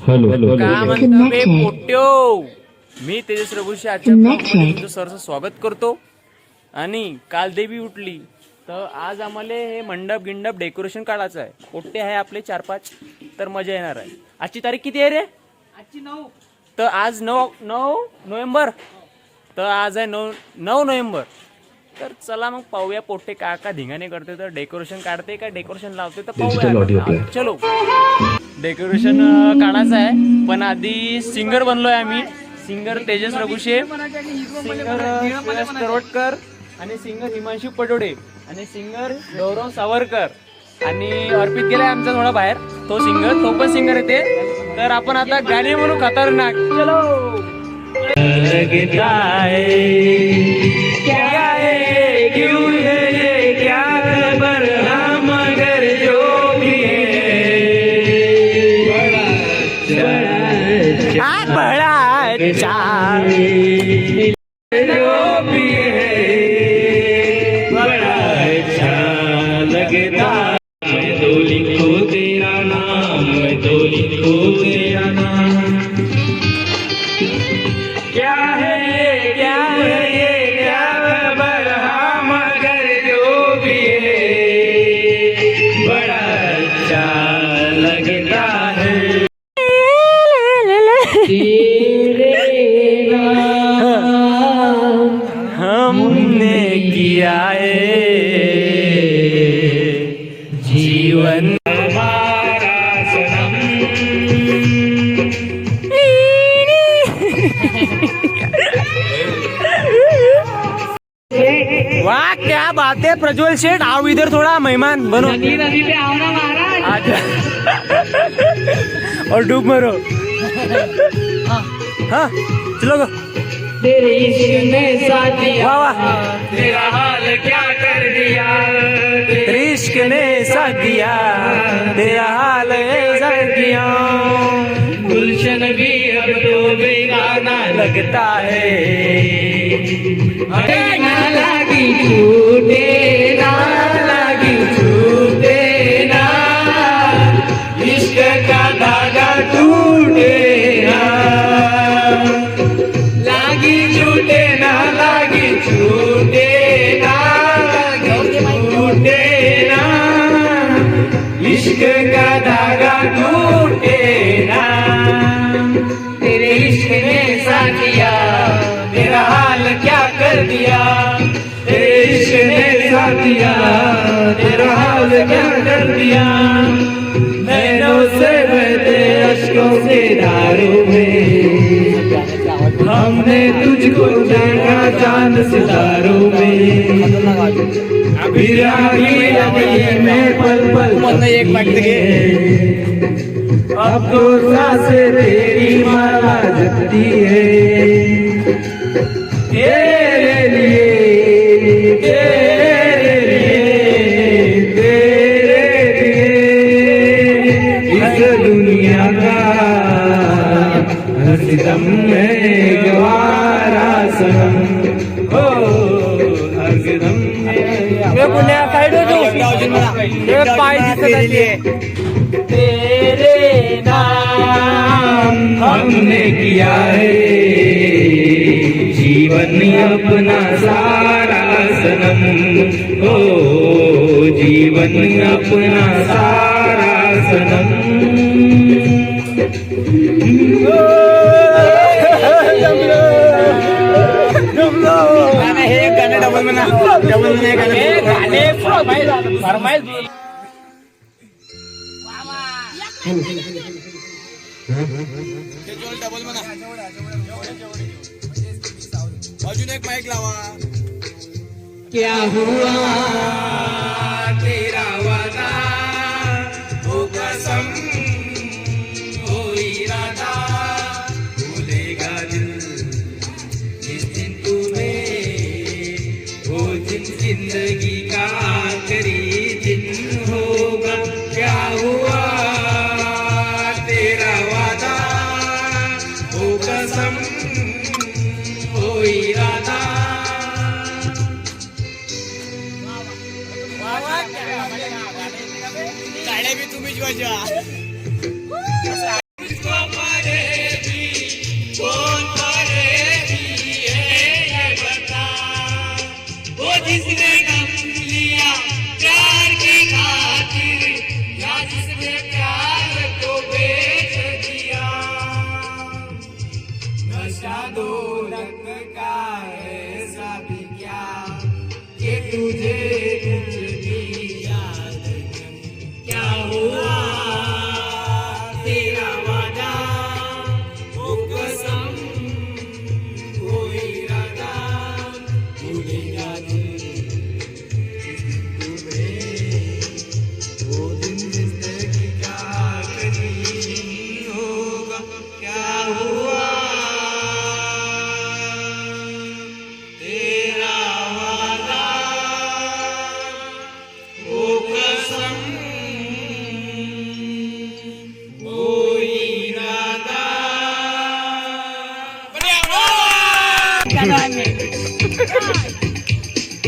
का म्हणता बे पोट्यो, मी तेजस रघुशी आजच्या ब्लॉगमध्ये तुमचं सरचं स्वागत करतो. आणि काल देवी उठली तर आज आम्हाला हे मंडप गिंडप डेकोरेशन काढायचं आहे. पोट्टे आहे आपले 4-5, तर मजा येणार आहे. आजची तारीख किती आहे रे? आजची 9. तर आज 9 नोव्हेंबर. तर आज आहे 9 नोव्हेंबर. तर चला मग पाहूया पोट्टे का धिंगाणे करते, तर डेकोरेशन काढते का डेकोरेशन लावते, तर पाहूया. चलो डेकोरेशन काढायचं आहे. पण आधी सिंगर बनलोय आम्ही. सिंगर तेजस रघुशे, सिंगर सुरेश तरवटकर, आणि सिंगर हिमांशू पटोडे, आणि सिंगर गौरव सावरकर, आणि अर्पित गेलाय आमचा थोडा बाहेर. तो पण सिंगर येते. तर आपण आता गाणे म्हणू खतरनाक. चलो लगता है क्या है क्यों है क्या खबर हम मगर जो भी है बड़ा अच्छा जो भी है बड़ा अच्छा लगता. मैं तो लिखो तेरा नाम, मैं तो लिखो तेरा नाम. क्या है ये क्या खबर हम मगर जो भी है बड़ा अच्छा लगता है. हमने किया है जीवन हमारा सनम. वाह क्या बात है प्रज्वल शेठ, आओ इधर थोड़ा मेहमान बनो. नदी पे आओ ना महाराज. और डूब मरो. हाँ चलो गो. तेरे इश्क ने साथ दिया, वाह वाह. तेरा हाल क्या कर दिया, तेरे इश्क ने साथ दिया, तेरा हाल ऐसा किया. गुलशन भी अब तो बेगाना लगता है. अरे ना लगी छूटे ना लगी छूटे ना, इश्क का धागा टूटे ना. लागी छूटे ना लागी छूटे ना छूटे ना, इश्क का धागा टूटे ना. तेरे इश्क ने साथ दिया, तेरा हाल क्या कर दिया. तेरे इश्क ने साथ दिया, तेरा हाल क्या कर दिया. नैनों से बहते अश्कों से धारों में, हमने तुझको देखा चांद सितारों में. बिरागी लगी में पल पल एक अब तो सांसें तेरी माला जपती है. तेरे लिए तेरे लिए तेरे लिए इस दुनिया का हर सितम में गवारा सनम. हो हर सितम तेरे नाम हमने किया है जीवन अपना सारा सनम. हो जीवन अपना सारा सनम. हे गाणं डबल म्हणा गाणे फरमाईश. डबल म्हणा अजून एक माईक लावा. क्या हुआ तेरा वादा हो कसम हो इरादा, भूलेगा दिल जिस दिन तुम्हें वो दिन जिंदगी का आखिरी दिन होगा. क्या हुआ तेरा वादा हो कसम हो इरादा. गाड्या बी तुम्हीच वाजवा.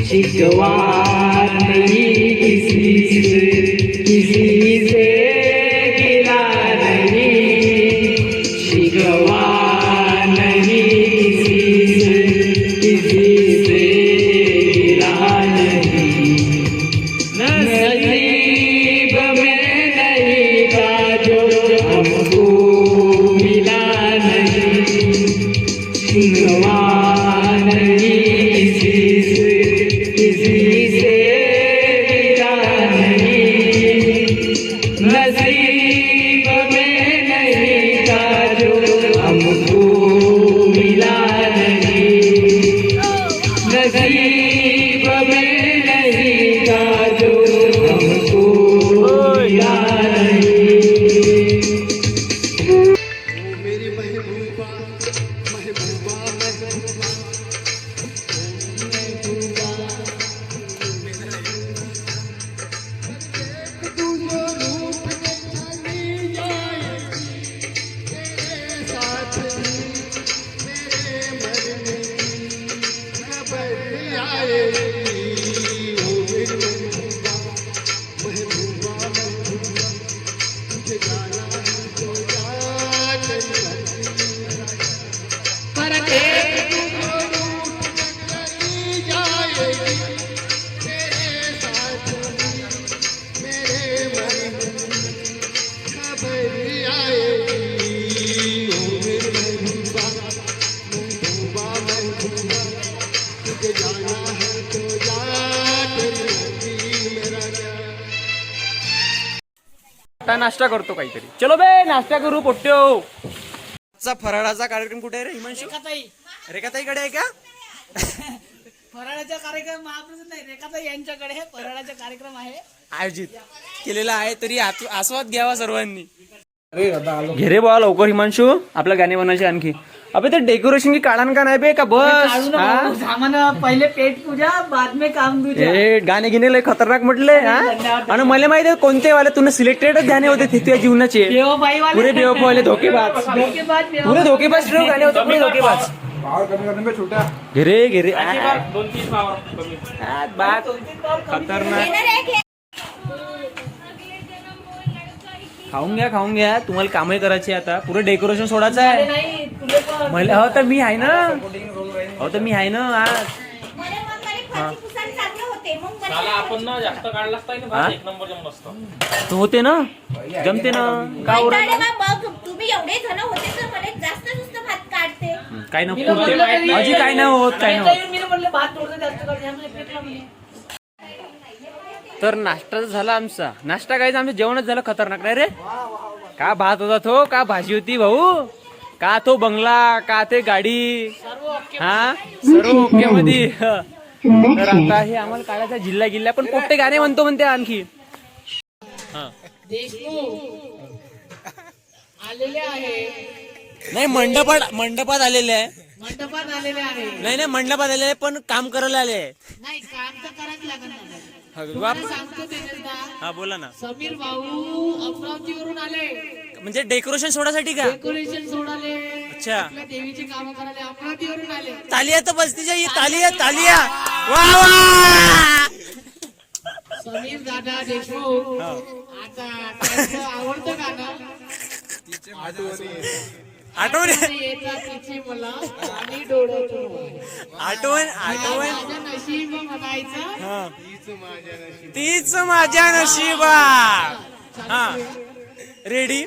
शिकवा नहीं किसी से गिला नहीं, शिकवा नहीं किसी से गिला नहीं, नसीब में नहीं था जो हमको मिला नहीं, शिकवा नहीं किसी से गिला नहीं, नसीब में नहीं था जो हमको मिला नहीं, नसीब में नहीं था जो हमको मिला नहीं। मेरी महबूबा महबूबा महबूबा आता नाश्ता करतो काहीतरी. चलो बे नाश्ता करू पोट्ट्यो. आजचा फराळाचा कार्यक्रम कुठे आहे रे हिमांशू? रेखाताईकडे आहे का? फराळाचा कार्यक्रम महाप्रसाद नाही, रेखाताई यांच्याकडे हे फराळाचा कार्यक्रम आहे आयोजित केलेला आहे. तरी आस्वाद घ्यावा सर्वांनी. घे रे बाबा लवकर हिमांशू, आपलं गाणे बनायचे आणखी. अबे ते डेकोरेशन की काढान का नाही बे का बस? सामान पहिले पेट पूजा बाद में काम तुझे. ए गाणे गिने लय खतरनाक म्हटले. आणि मला माहिती आहे कोणते वाले तुला सिलेक्टेडच गाणे होते तुझ्या जीवनाचे. बेवफाई वाले, पुरे बेवफाई धोकेबाज, पुरे धोकेबाज गाणे होते, पुरे धोकेबाज. घे रे खतरनाक. खाऊन घ्या, तुम्हाला कामही करायची आता. पुरे डेकोरेशन सोडायचं आहे. नाही तुले पण मला हो तर मी आहे ना, हो तर मी आहे ना आज. आपण ना जास्त काढलाच पाहिजे ना, एक नंबर जमलं असतं. तो होते ना, जमते ना का ओरडला? मग तुम्ही एवढे जण होते तर मला जास्त नुसतं भात काढते. काय ना अजी काय नाही होत, काय नाही होत. मी म्हणले भात थोडं जास्त कर, ह्यामध्ये पेटला म्हणे. तर नाश्ता झाला आमचा. नाश्ता काय आमचं जेवणच झालं खतरनाक नाही रे. का भात होता तो, का भाजी होती भाऊ, का तो बंगला, का ते गाडी, हा सर्व ओके मध्ये. तर आता हे आम्हाला काढायचा जिल्हा पण पोट्टे गाणे म्हणते आणखी. देशमुख आलेले आहे, नाही मंडपात आलेले आहे. मंडपात आलेले आहे. नाही मंडपात आलेले आहे, पण काम करायला आले आहे. नाही काम तर करायच लागणार. बाप. सांगतो त्याच्यात हा बोला ना. समीर भाऊ अमरावतीवरून आले, म्हणजे डेकोरेशन सोडासाठी का? डेकोरेशन सोडाले, अच्छा. आपल्या देवीची कामं करायला अमरावतीवरून आले. तालिया तर बसतीच्या तालिया. वा वा. समीर दादा देशमुख आता त्यांचं आवडतं गाणं आठवण येतात तिची मला आणि डोळ्यातून आठवण माझं नशीब म्हणायचं, तीच माझ्या नशिबा. हा रेडी.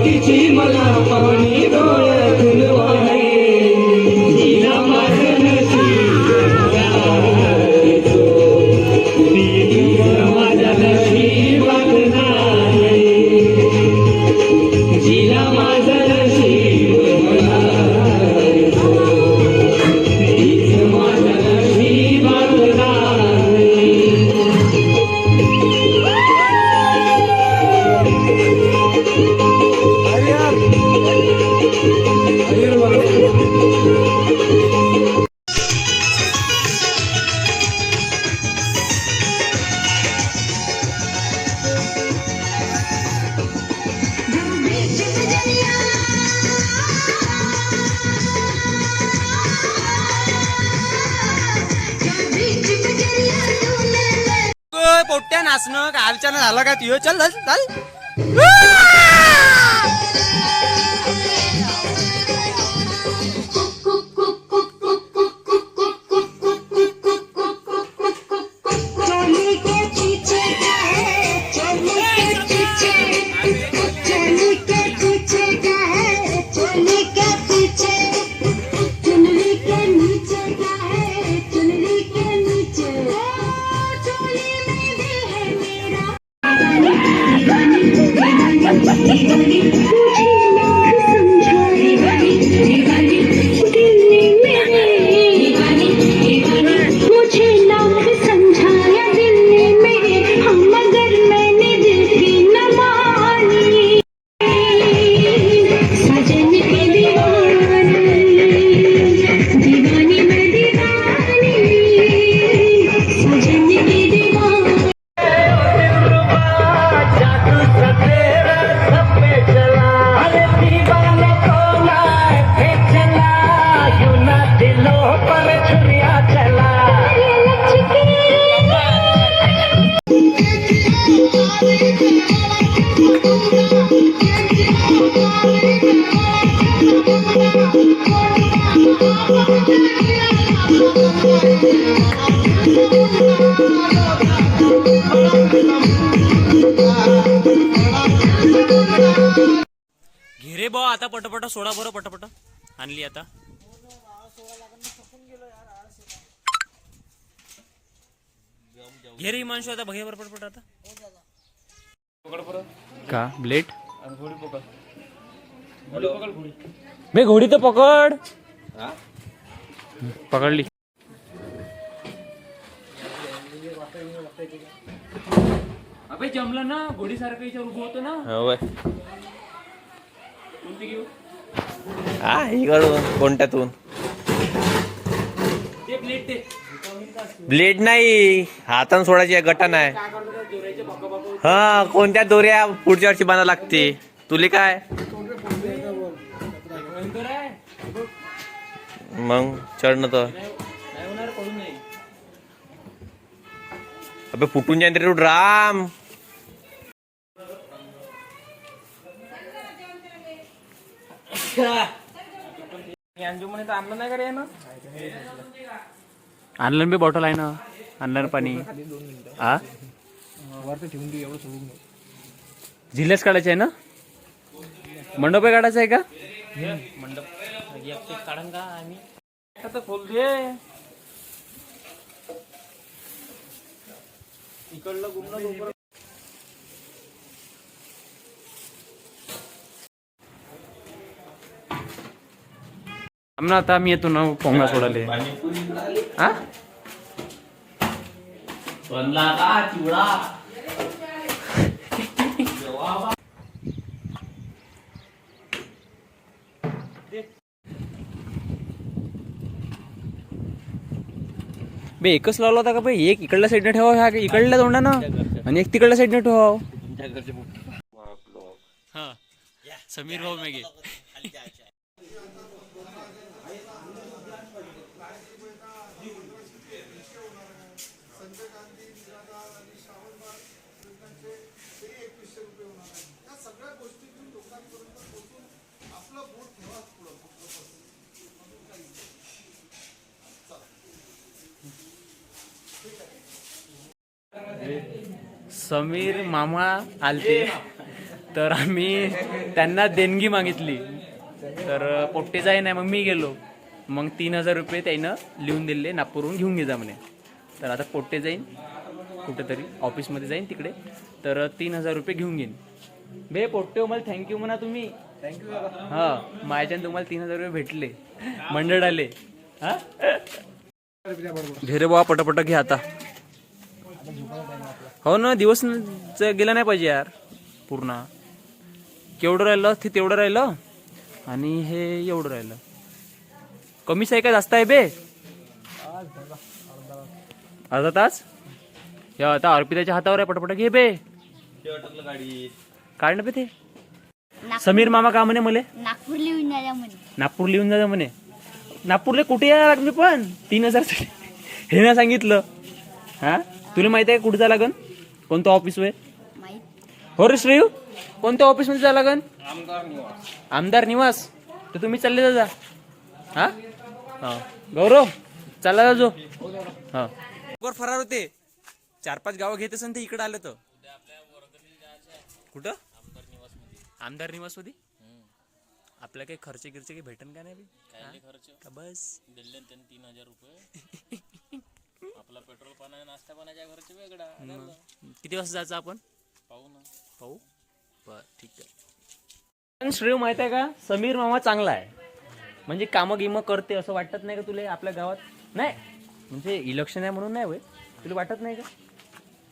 तिची मला पाणी डोळ्यातून वाहे. पोट्या नाचणं कालच्यानं झालं का तुझं? चल चल चल. चोली के पीछे क्या है, चोली के पीछे, चोली के पीछे क्या है, चोली के पीछे, चुनरी के नीचे क्या है, चुनरी के नीचे, ओ चोली में भी है मेरा दीवानी दीवानी दीवानी तुझे लोग समझाए दीवानी दिल्ली में दीवानी दीवानी मुझे लोग समझाया दिल्ली में हम मगर मैंने दिल की न मानी सजन की दीवानी दीवानी मैं दीवानी सजन की दीवानी घे रे बा आता पटपट सोडा बरं पटपट. आणली आता. घे रे हिमांशू आता बघे बरं पटपट आता. का ब्लेड बे घोडी तर पकड. पकडली. अबे जमलं ना घोडी सारखं याच्यावर उभं होतं ना. कोणती घेऊ? इकडून कोणत्यातून ते ब्लेड ते ब्लेड नाही हातान सोडायची गटा नाही. हा कोणत्या दोऱ्या पुढच्या वर्षी बांधा लागते तुले काय मग चढणं तर अबे फुटून जाईन रे राम. आणलं बी बॉटल आहे ना. आणलं पाणी. हा जिल्ह्याच काढायचं आहे ना. मंडप काढायचं आहे का. मंडप काढन का आम्ही आता खोल दे इकडलं गुमलं. आमना आता मी येतो ना पोंगा सोडाले. हा चिवडा बे एकच लावला होता का बे. एक इकडल्या साईडने ठेवा ह्या इकडल्या तोंडानं आणि एक तिकडल्या साईडने ठेवा. हा समीर भाऊ मेघे. समीर मामा आलते तर आम्ही त्यांना देणगी मागितली तर पोट्टेचाही नाही. मग मी गेलो. मग 3,000 रुपये त्यानं लिहून दिले नागपूरहून घेऊन घे जा म्हणे. तर आता पोट्टे जाईन कुठेतरी ऑफिसमध्ये जाईन तिकडे तर 3,000 रुपये घेऊन घेईन. बे पोट्टे मला थँक्यू म्हणा तुम्ही. थँक्यू. हां माझ्याने तुम्हाला 3,000 रुपये भेटले मंडळ आले. हा घे रे बाबा पटापट घे आता. हो ना दिवस गेला नाही पाहिजे यार पूर्ण. केवढं राहिलं ते तेवढं राहिलं आणि हे एवढं राहिलं. कमीच आहे का जास्त आहे बे. अर्धा तास. या आता अर्पिताच्या हातावर आहे पटपट घे बे. काढ ना बे ते. समीर मामा का म्हणे मले नागपूर लिहून द्या म्हणे. नागपूर लिहून जा म्हणे. नागपूरला कुठे यायला लागले पण 3,000 हे ना सांगितलं. हा तुला माहित आहे कुठे जा लागन. कोणतं ऑफिस होय हो रे श्रेयू कोणत्या ऑफिस मध्ये जा लागन आमदार निवास तर तुम्ही चालले जा हा हा गौरव चालला जा हा फरार होते 4-5 गावं घेत असेल ते इकडे आलं तर कुठं आमदार निवास मध्ये आपल्या काही खर्च गिरचे काही भेटन का नाही खर्च का बस दिले त्यांनी 3,000 रुपये आपला पेट्रोल पाणी नाश्ता पाण्याचा खर्च वेगळा किती वाजता जायचं आपण पाहू ना पाहू बर ठीक आहे श्रेय माहित आहे का समीर मामा चांगला आहे म्हणजे कामं गिमं करते असं वाटत नाही का तुला आपल्या गावात नाही म्हणजे इलेक्शन आहे म्हणून नाही होय तुला वाटत नाही का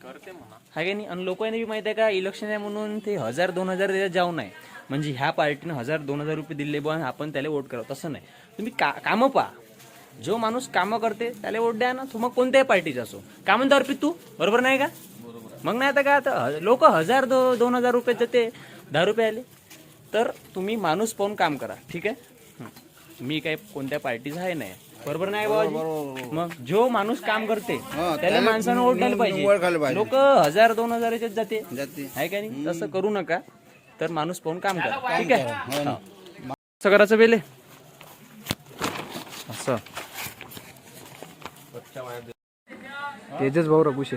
करते म्हणा हाय का नाही आणि लोकांनी बी माहित आहे का इलेक्शन आहे म्हणून ते 1,000-2,000 त्याच्यात जाऊ नये म्हणजे ह्या पार्टीनं 1,000-2,000 रुपये दिले बा आपण त्याला वोट करावं तसं नाही तुम्ही कामं पहा जो माणूस कामं करते त्याला वोट द्या ना तू मग कोणत्याही पार्टीचा असो का म्हणतो अर्पित तू बरोबर नाही का मग नाही आता का आता लोक 1,000-2,000 रुपये देते 10 रुपये आले तर तुम्ही माणूस पाहून काम करा ठीक आहे मी काय कोणत्या पार्टीचा आहे नाही बरोबर नाही बाबा मग जो माणूस काम करते त्याला माणसानं वोट द्यायला पाहिजे लोक 1,000-2,000 याच्यात जाते आहे का नाही तसं करू नका तर माणूस पाहून काम करा ठीक आहे असं करायचं बेले असं तेजस भाऊ रघुशे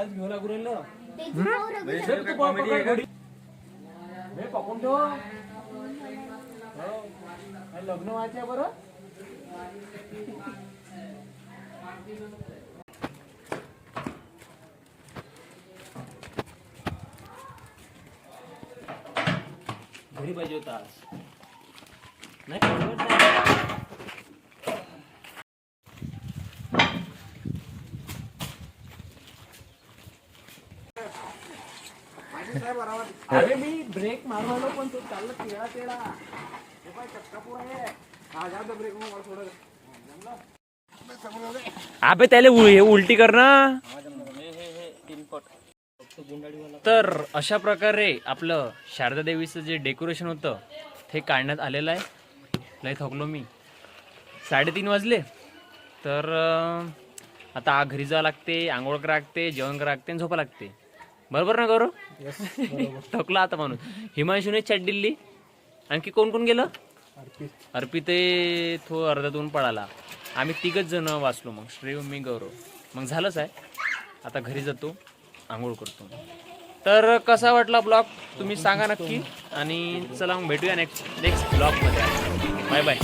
घेऊ लागू राहिलं लग्न व्हायचं बरं घरी पाहिजे होता आज नाही अरे मी ब्रेक मारवालो पण तो चालला तेळा अबे त्याला उलटी कर ना तर अशा प्रकारे आपलं शारदा देवीचं जे डेकोरेशन होतं ते काढण्यात आलेलं आहे लय थकलो मी 3:30 वाजले तर आता घरी जावं लागते आंघोळ करावं लागते जेवण करावं लागते आणि झोपा लागते बरोबर ना गौरव थकला आता माणूस हिमांशूने चॅट दिली आणखी कोण कोण गेलं अर्पित तो अर्धा पळाला आम्ही 3घच जण वाचलो मग श्रेय मी गौरव मग झालंच आहे आता घरी जातो आंघोळ करतो तर कसा वाटला ब्लॉग तुम्ही सांगा नक्की आणि चला मग भेटूया नेक्स्ट ब्लॉग मध्ये बाय बाय